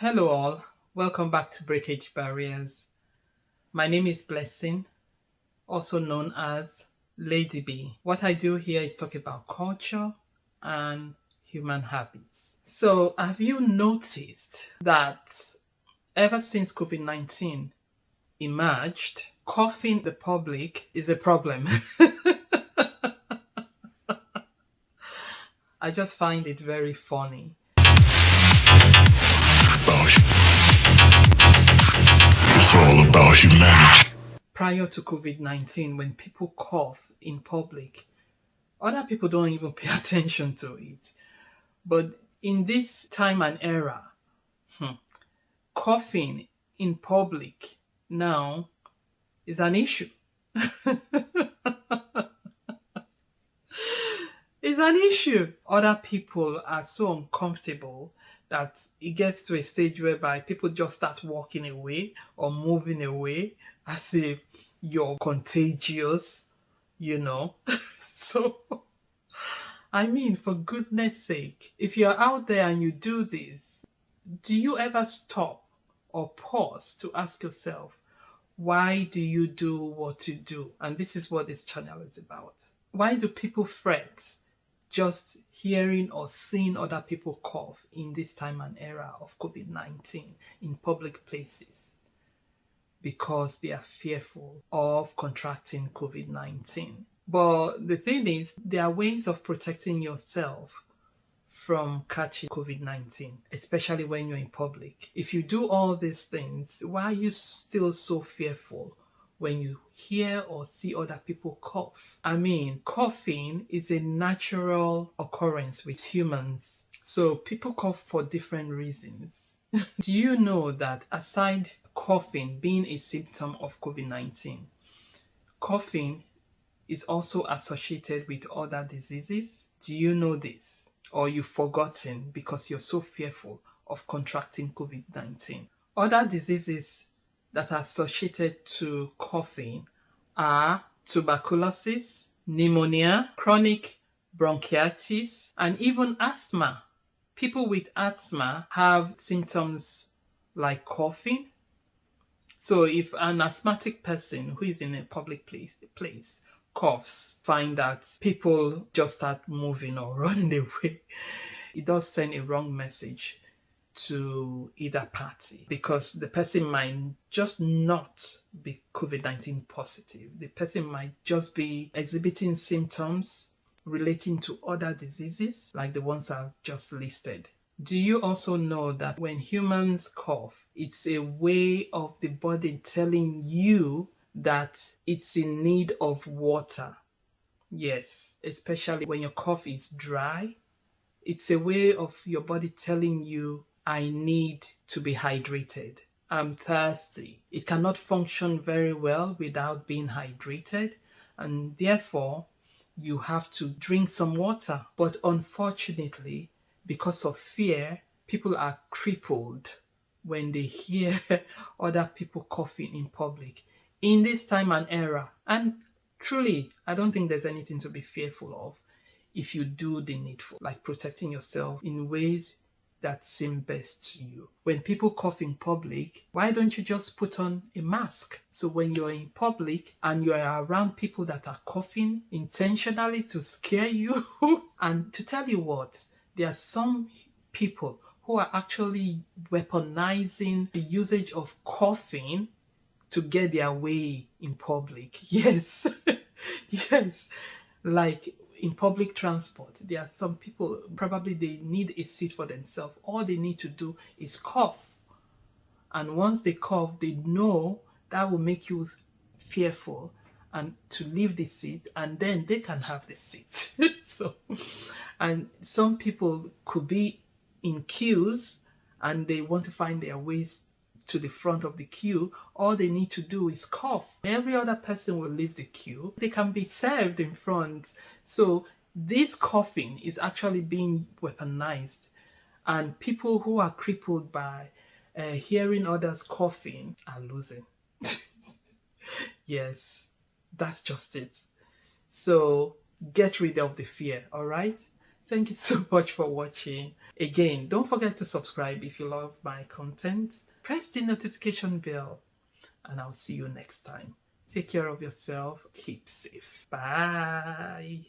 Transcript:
Hello, all. Welcome back to breakHbarriers. My name is Blessing, also known as Lady B. What I do here is talk about culture and human habits. So, have you noticed that ever since COVID-19 emerged, coughing in the public is a problem? I just find it very funny. It's all about humanity. Prior to COVID-19, when people cough in public, other people don't even pay attention to it. But in this time and era, coughing in public now is an issue. It's an issue. Other people are so uncomfortable that it gets to a stage whereby people just start walking away or moving away as if you're contagious, So, I mean, for goodness sake, if you're out there and you do this, do you ever stop or pause to ask yourself, why do you do what you do? And this is what this channel is about. Why do people fret just hearing or seeing other people cough in this time and era of COVID-19 in public places? Because they are fearful of contracting COVID-19. But the thing is, there are ways of protecting yourself from catching COVID-19, especially when you're in public. If you do all these things, why are you still so fearful when you hear or see other people cough? I mean, coughing is a natural occurrence with humans. So people cough for different reasons. Do you know that aside coughing being a symptom of COVID-19, coughing is also associated with other diseases? Do you know this? Or you've forgotten because you're so fearful of contracting COVID-19? Other diseases that are associated to coughing are tuberculosis, pneumonia, chronic bronchitis, and even asthma. People with asthma have symptoms like coughing. So if an asthmatic person who is in a public place coughs, find that people just start moving or running away, it does send a wrong message to either party, because the person might just not be COVID-19 positive. The person might just be exhibiting symptoms relating to other diseases like the ones I've just listed. Do you also know that when humans cough, it's a way of the body telling you that it's in need of water? Yes, especially when your cough is dry. It's a way of your body telling you, I need to be hydrated. I'm thirsty. It cannot function very well without being hydrated, and therefore you have to drink some water. But unfortunately, because of fear, people are crippled when they hear other people coughing in public in this time and era. And truly, I don't think there's anything to be fearful of if you do the needful, like protecting yourself in ways that seem best to you. When people cough in public, why don't you just put on a mask? So when you're in public and you are around people that are coughing intentionally to scare you, and to tell you what, there are some people who are actually weaponizing the usage of coughing to get their way in public. Yes, yes, like in public transport, there are some people, probably they need a seat for themselves. All they need to do is cough. And once they cough, they know that will make you fearful and to leave the seat, and then they can have the seat. And some people could be in queues and they want to find their ways to the front of the queue. All they need to do is cough. Every other person will leave the queue. They can be served in front. So this coughing is actually being weaponized. And people who are crippled by hearing others coughing are losing. Yes, that's just it. So get rid of the fear, all right? Thank you so much for watching. Again, don't forget to subscribe if you love my content. Press the notification bell, and I'll see you next time. Take care of yourself. Keep safe. Bye.